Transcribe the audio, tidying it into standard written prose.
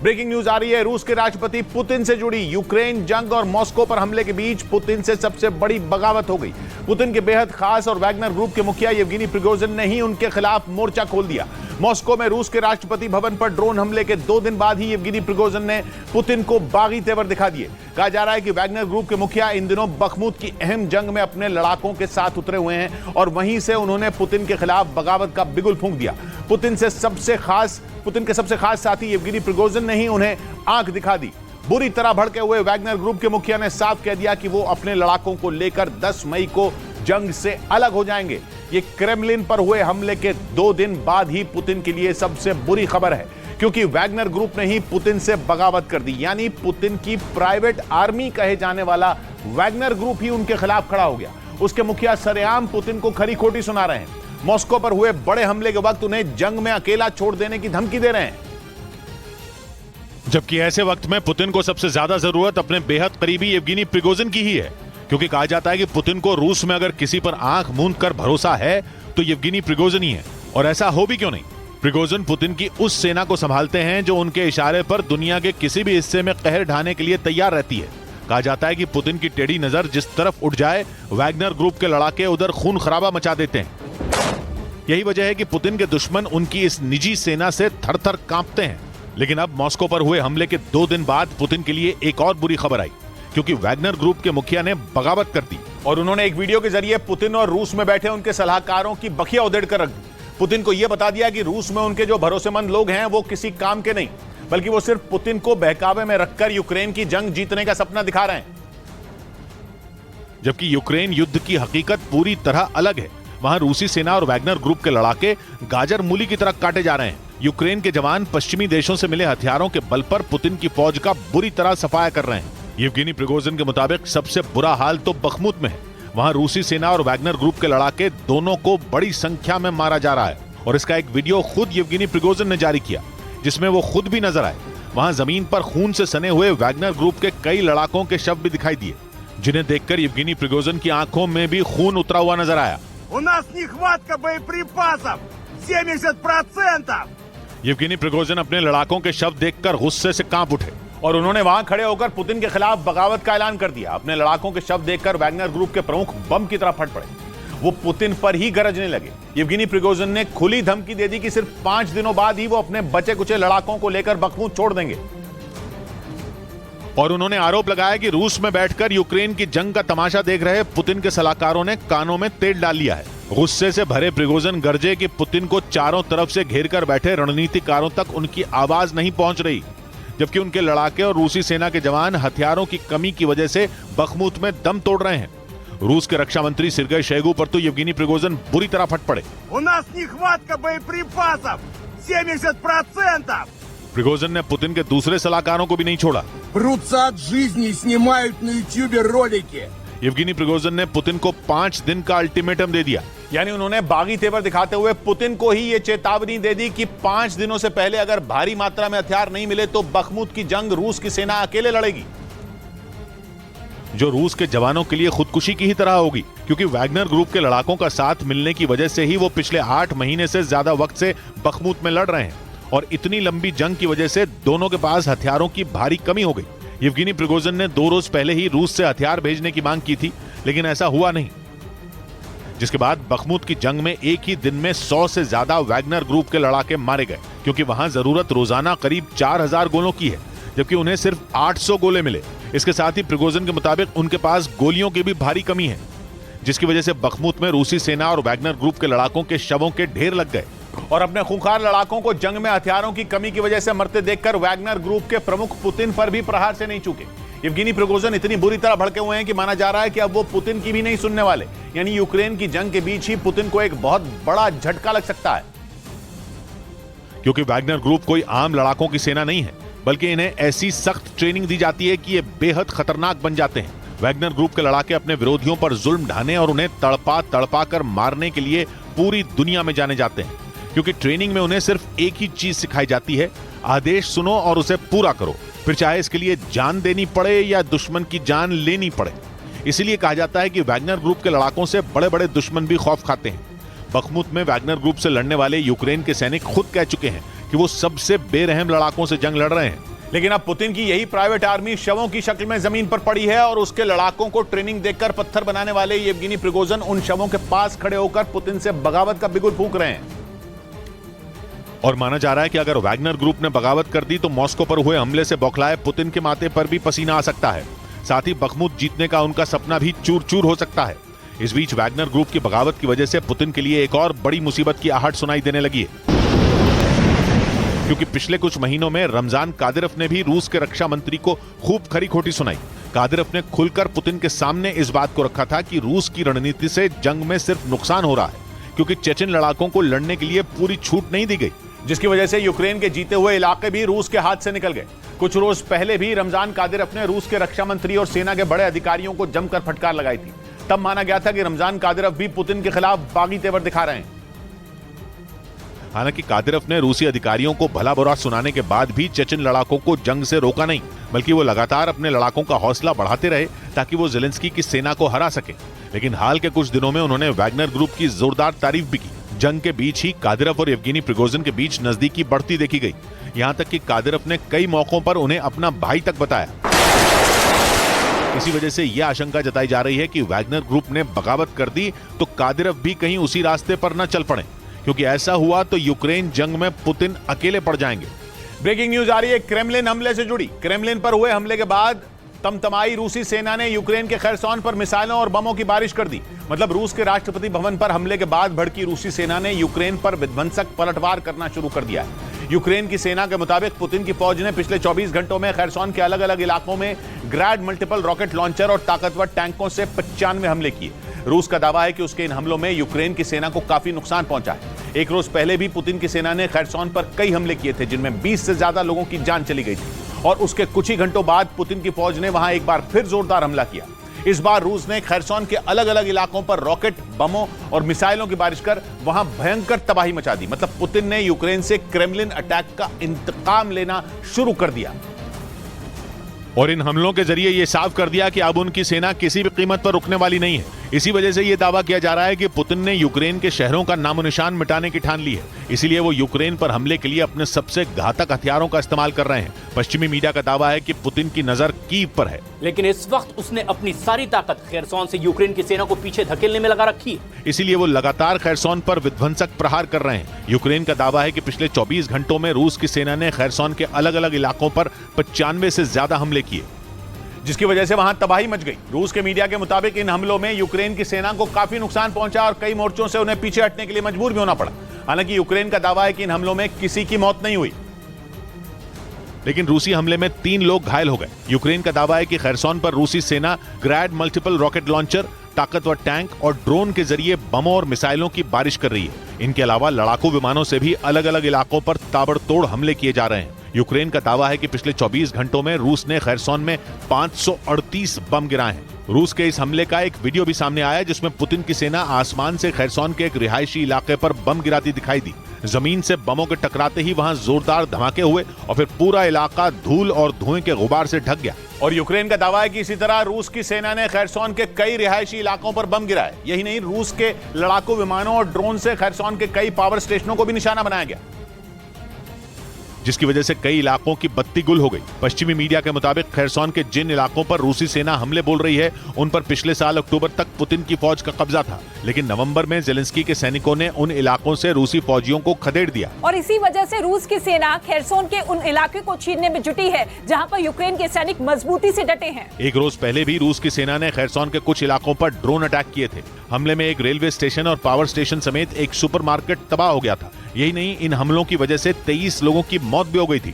Breaking news आ रही है रूस के राष्ट्रपति पुतिन से जुड़ी। यूक्रेन जंग और मॉस्को पर हमले के बीच पुतिन से सबसे बड़ी बगावत हो गई। पुतिन के बेहद खास और वैगनर ग्रुप के मुखिया येवगेनी प्रिगोजिन ने ही उनके खिलाफ मोर्चा खोल दिया। मॉस्को में रूस के राष्ट्रपति भवन पर ड्रोन हमले के 2 दिन बाद ही येवगेनी प्रिगोजिन ने पुतिन को बागी तेवर दिखा दिए। कहा जा रहा है कि वैगनर ग्रुप के मुखिया इन दिनों बखमुत की अहम जंग में अपने लड़ाकों के साथ उतरे हुए हैं और वहीं से उन्होंने पुतिन के खिलाफ बगावत का बिगुल फूंक दिया। पुतिन के सबसे खास साथी येवगेनी प्रिगोजिन ने ही उन्हें आंख दिखा दी। बुरी तरह भड़के हुए वैगनर ग्रुप के मुखिया ने साफ कह दिया कि वो अपने लड़ाकों को लेकर 10 मई को जंग से अलग हो जाएंगे। ये क्रेमलिन पर हुए हमले के 2 दिन बाद ही पुतिन के लिए सबसे बुरी खबर है, क्योंकि वैगनर ग्रुप ने ही पुतिन से बगावत कर दी। यानी पुतिन की प्राइवेट आर्मी कहे जाने वाला वैगनर ग्रुप ही उनके खिलाफ खड़ा हो गया। उसके मुखिया सरेआम पुतिन को खरी खोटी सुना रहे हैं। मॉस्को पर हुए बड़े हमले के वक्त उन्हें जंग में अकेला छोड़ देने की धमकी दे रहे हैं। जबकि ऐसे वक्त में पुतिन को सबसे ज्यादा जरूरत अपने बेहद करीबी येवगेनी प्रिगोजिन की ही है, क्योंकि कहा जाता है कि पुतिन को रूस में अगर किसी पर आंख मूंद कर भरोसा है तो येवगेनी प्रिगोजिन ही है। और ऐसा हो भी क्यों नहीं। प्रिगोजिन पुतिन की उस सेना को संभालते हैं जो उनके इशारे पर दुनिया के किसी भी हिस्से में कहर ढाने के लिए तैयार रहती है। कहा जाता है कि पुतिन की टेढ़ी नजर जिस तरफ उठ जाए, वैगनर ग्रुप के लड़ाके उधर खून खराबा मचा देते हैं। यही वजह है कि पुतिन के दुश्मन उनकी इस निजी सेना से थर-थर कांपते हैं। लेकिन अब मॉस्को पर हुए हमले के 2 दिन बाद पुतिन के लिए एक और बुरी खबर आई, क्योंकि वैगनर ग्रुप के मुखिया ने बगावत कर दी और उन्होंने एक वीडियो के जरिए पुतिन और रूस में बैठे उनके सलाहकारों की बखिया उधेड़ कर रख दी। पुतिन को यह बता दिया कि रूस में उनके जो भरोसेमंद लोग हैं वो किसी काम के नहीं, बल्कि वो सिर्फ पुतिन को बहकावे में रखकर यूक्रेन की जंग जीतने का सपना दिखा रहे हैं। जबकि यूक्रेन युद्ध की हकीकत पूरी तरह अलग है। वहां रूसी सेना और वैगनर ग्रुप के लड़ाके गाजर मूली की तरह काटे जा रहे हैं। यूक्रेन के जवान पश्चिमी देशों से मिले हथियारों के बल पर पुतिन की फौज का बुरी तरह सफाया कर रहे हैं। येवगेनी प्रिगोजिन के मुताबिक सबसे बुरा हाल तो बखमुत में है। वहां रूसी सेना और वैगनर ग्रुप के लड़ाके दोनों को बड़ी संख्या में मारा जा रहा है और इसका एक वीडियो खुद येवगेनी प्रिगोजिन ने जारी किया, जिसमें वो खुद भी नजर आए। वहां जमीन पर खून से सने हुए वैगनर ग्रुप के कई लड़ाकों के शव भी दिखाई दिए, जिन्हें देखकर येवगेनी प्रिगोजिन की आंखों में भी खून उतरा हुआ नजर आया। У нас нехватка боеприпасов 70%। येवगेनी प्रिगोजिन अपने लड़ाकों के शव देखकर गुस्से से कांप उठे और उन्होंने वहां खड़े होकर पुतिन के खिलाफ बगावत का ऐलान कर दिया। अपने लड़ाकों के शव देखकर वैगनर ग्रुप के प्रमुख बम की तरह फट पड़े। वो पुतिन पर ही गरजने लगे। येवगेनी प्रिगोजिन ने खुली धमकी दे दी कि सिर्फ 5 दिनों बाद ही वो अपने बचे कुचे लड़ाकों को लेकर बखमुत छोड़ देंगे। और उन्होंने आरोप लगाया कि रूस में बैठकर यूक्रेन की जंग का तमाशा देख रहे पुतिन के सलाहकारों ने कानों में तेल डाल लिया है। गुस्से से भरे प्रिगोजिन गरजे कि पुतिन को चारों तरफ से घेर कर बैठे रणनीतिकारों तक उनकी आवाज नहीं पहुंच रही, जबकि उनके लड़ाके और रूसी सेना के जवान हथियारों की कमी की वजह से बखमुत में दम तोड़ रहे हैं। रूस के रक्षा मंत्री सेर्गेई शोइगु पर तो येवगेनी प्रिगोजिन बुरी तरह फट पड़े। У нас нехватка боеприпасов 70%। प्रिगोजिन ने पुतिन के दूसरे सलाहकारों को भी नहीं छोड़ा। Прутся от жизни и снимают на ютубе ролики। येवगेनी प्रिगोजिन ने पुतिन को 5 दिन का अल्टीमेटम दे दिया। यानी उन्होंने बागी तेवर दिखाते हुए पुतिन को ही ये चेतावनी दे दी कि 5 दिनों से पहले अगर भारी मात्रा में हथियार नहीं मिले तो बखमुत की जंग रूस की सेना अकेले लड़ेगी, जो रूस के जवानों के लिए खुदकुशी की ही तरह होगी, क्योंकि वैगनर ग्रुप के लड़ाकों का साथ मिलने की वजह से ही वो पिछले 8 महीने से ज्यादा वक्त से बखमुत में लड़ रहे हैं और इतनी लंबी जंग की वजह से दोनों के पास हथियारों की भारी कमी हो गई। येवगेनी प्रिगोजिन ने 2 रोज पहले ही रूस से हथियार भेजने की मांग की थी, लेकिन ऐसा हुआ नहीं, जिसके बाद बखमुत की जंग में एक ही दिन में 100 से ज्यादा वैगनर ग्रुप के लड़ाके मारे गए, क्योंकि वहां जरूरत रोजाना करीब 4000 गोलों की है, जबकि उन्हें सिर्फ 800 गोले मिले। इसके साथ ही प्रिगोजिन के मुताबिक उनके पास गोलियों की भी भारी कमी है, जिसकी वजह से बखमुत में रूसी सेना और वैगनर ग्रुप के लड़ाकों के शवों के ढेर लग गए। और अपने खूंखार लड़ाकों को जंग में हथियारों की कमी की वजह से मरते देखकर वैगनर ग्रुप के प्रमुख पुतिन पर भी प्रहार से नहीं चूके। येवगेनी प्रिगोजिन इतनी बुरी तरह भड़के हुए हैं कि माना जा रहा है कि अब वो पुतिन की भी नहीं सुनने वाले। यानी यूक्रेन की जंग के बीच ही पुतिन को एक बहुत बड़ा झटका लग सकता है, क्योंकि वैगनर ग्रुप कोई आम लड़ाकों की सेना नहीं है, बल्कि इन्हें ऐसी सख्त ट्रेनिंग दी जाती है कि ये बेहद खतरनाक बन जाते हैं। वैगनर ग्रुप के लड़ाके अपने विरोधियों पर जुल्म ढाने और उन्हें तड़पा तड़पा कर मारने के लिए पूरी दुनिया में जाने जाते हैं, क्योंकि ट्रेनिंग में उन्हें सिर्फ एक ही चीज सिखाई जाती है, आदेश सुनो और उसे पूरा करो, फिर चाहे इसके लिए जान देनी पड़े या दुश्मन की जान लेनी पड़े। इसीलिए कहा जाता है कि वैगनर ग्रुप के लड़ाकों से बड़े बड़े दुश्मन भी खौफ खाते हैं। बखमुत में वैगनर ग्रुप से लड़ने वाले यूक्रेन के सैनिक खुद कह चुके हैं कि वो सबसे बेरहम लड़ाकों से जंग लड़ रहे हैं, लेकिन अब पुतिन की यही प्राइवेट आर्मी शवों की शक्ल में जमीन पर पड़ी है और उसके लड़ाकों को ट्रेनिंग देकर पत्थर बनाने वाले येवगेनी प्रिगोजिन उन शवों के पास खड़े होकर पुतिन से बगावत का बिगुल फूंक रहे हैं। और माना जा रहा है कि अगर वैगनर ग्रुप ने बगावत कर दी तो मॉस्को पर हुए हमले से बौखलाए पुतिन के माथे पर भी पसीना आ सकता है। साथ ही बखमुत जीतने का उनका सपना भी चूर चूर हो सकता है। इस बीच वैगनर ग्रुप की बगावत की वजह से पुतिन के लिए एक और बड़ी मुसीबत की आहट सुनाई देने लगी है, क्योंकि पिछले कुछ महीनों में रमजान कादिरोव ने भी रूस के रक्षा मंत्री को खूब खरी खोटी सुनाई। कादिरोव ने खुलकर पुतिन के सामने इस बात को रखा था कि रूस की रणनीति से जंग में सिर्फ नुकसान हो रहा है, क्योंकि चेचन लड़ाकों को लड़ने के लिए पूरी छूट नहीं दी गई, जिसकी वजह से यूक्रेन के जीते हुए इलाके भी रूस के हाथ से निकल गए। कुछ रोज पहले भी रमजान कादिरोव ने रूस के रक्षा मंत्री और सेना के बड़े अधिकारियों को जमकर फटकार लगाई थी। तब माना गया था कि रमजान कादिरोव भी पुतिन के खिलाफ बागी तेवर दिखा रहे हैं। हालांकि कादिरोव ने रूसी अधिकारियों को भला बुरा सुनाने के बाद भी चेचन लड़ाकों को जंग से रोका नहीं, बल्कि वो लगातार अपने लड़ाकों का हौसला बढ़ाते रहे ताकि वो ज़ेलेंस्की की सेना को हरा सके। लेकिन हाल के कुछ दिनों में उन्होंने वैगनर ग्रुप की जोरदार तारीफ भी की। जंग के बीच ही कादिरोव और येवगेनी प्रिगोजिन के बीच नजदीकी बढ़ती देखी गई, यहां तक कि कादिरोव ने कई मौकों पर उन्हें अपना भाई तक बताया। इसी वजह से यह आशंका जताई जा रही है कि वैगनर ग्रुप ने बगावत कर दी तो कादिरोव भी कहीं उसी रास्ते पर न चल पड़े, क्योंकि ऐसा हुआ तो यूक्रेन जंग में पुतिन अकेले पड़ जाएंगे। ब्रेकिंग न्यूज आ रही है क्रेमलिन हमले से जुड़ी। क्रेमलिन पर हुए हमले के बाद तमतमाई रूसी सेना ने यूक्रेन के खरसोन पर मिसाइलों और बमों की बारिश कर दी। मतलब रूस के राष्ट्रपति भवन पर हमले के बाद भड़की रूसी सेना ने यूक्रेन पर विध्वंसक पलटवार करना शुरू कर दिया है। यूक्रेन की सेना के मुताबिक पुतिन की फौज ने पिछले 24 घंटों में खरसोन के अलग अलग इलाकों में ग्रैड मल्टीपल रॉकेट लॉन्चर और ताकतवर टैंकों से 95 हमले किए। रूस का दावा है कि उसके इन हमलों में यूक्रेन की सेना को काफी नुकसान पहुंचा है। एक रोज पहले भी पुतिन की सेना ने खरसोन पर कई हमले किए थे, जिनमें 20 से ज्यादा लोगों की जान चली गई थी। और उसके कुछ ही घंटों बाद पुतिन की फौज ने वहां एक बार फिर जोरदार हमला किया। इस बार रूस ने खरसोन के अलग अलग इलाकों पर रॉकेट, बमों और मिसाइलों की बारिश कर वहां भयंकर तबाही मचा दी। मतलब पुतिन ने यूक्रेन से क्रेमलिन अटैक का इंतकाम लेना शुरू कर दिया और इन हमलों के जरिए यह साफ कर दिया कि अब उनकी सेना किसी भी कीमत पर रुकने वाली नहीं है। इसी वजह से यह दावा किया जा रहा है कि पुतिन ने यूक्रेन के शहरों का नामो निशान मिटाने की ठान ली है। इसीलिए वो यूक्रेन पर हमले के लिए अपने सबसे घातक हथियारों का इस्तेमाल कर रहे हैं। पश्चिमी मीडिया का दावा है कि पुतिन की नजर कीव पर है, लेकिन इस वक्त उसने अपनी सारी ताकत खरसोन से यूक्रेन की सेना को पीछे धकेलने में लगा रखी है। इसीलिए वो लगातार खरसोन पर विध्वंसक प्रहार कर रहे हैं। यूक्रेन का दावा है कि पिछले 24 घंटों में रूस की सेना ने खरसोन के अलग अलग इलाकों पर 95 से ज्यादा हमले किए, जिसकी वजह से वहां तबाही मच गई। रूस के मीडिया के मुताबिक इन हमलों में यूक्रेन की सेना को काफी नुकसान पहुंचा और कई मोर्चों से उन्हें पीछे हटने के लिए मजबूर भी होना पड़ा। हालांकि यूक्रेन का दावा है कि इन हमलों में किसी की मौत नहीं हुई, लेकिन रूसी हमले में 3 लोग घायल हो गए। यूक्रेन का दावा है कि खरसोन पर रूसी सेना ग्रैड मल्टीपल रॉकेट लॉन्चर, ताकतवर टैंक और ड्रोन के जरिए बमों और मिसाइलों की बारिश कर रही है। इनके अलावा लड़ाकू विमानों से भी अलग अलग इलाकों पर ताबड़तोड़ हमले किए जा रहे हैं। यूक्रेन का दावा है कि पिछले 24 घंटों में रूस ने खरसोन में 538 बम गिराए हैं। रूस के इस हमले का एक वीडियो भी सामने आया, जिसमें पुतिन की सेना आसमान से खरसोन के एक रिहायशी इलाके पर बम गिराती दिखाई दी। जमीन से बमों के टकराते ही वहां जोरदार धमाके हुए और फिर पूरा इलाका धूल और धुएं के गुबार से ढक गया। और यूक्रेन का दावा है कि इसी तरह रूस की सेना ने खरसोन के कई रिहायशी इलाकों पर बम गिराए। यही नहीं, रूस के लड़ाकू विमानों और ड्रोन से खरसोन के कई पावर स्टेशनों को भी निशाना बनाया गया, जिसकी वजह से कई इलाकों की बत्ती गुल हो गई। पश्चिमी मीडिया के मुताबिक खरसोन के जिन इलाकों पर रूसी सेना हमले बोल रही है, उन पर पिछले साल अक्टूबर तक पुतिन की फौज का कब्जा था, लेकिन नवंबर में ज़ेलेंस्की के सैनिकों ने उन इलाकों से रूसी फौजियों को खदेड़ दिया। और इसी वजह से रूस की सेना खरसोन के उन इलाके को छीनने में जुटी है जहां पर यूक्रेन के सैनिक मजबूती से डटे हैं। एक रोज पहले भी रूस की सेना ने खरसोन के कुछ इलाकों पर ड्रोन अटैक किए थे। हमले में एक रेलवे स्टेशन और पावर स्टेशन समेत एक सुपरमार्केट तबाह हो गया था। यही नहीं, इन हमलों की वजह से 23 लोगों की मौत भी हो गई थी।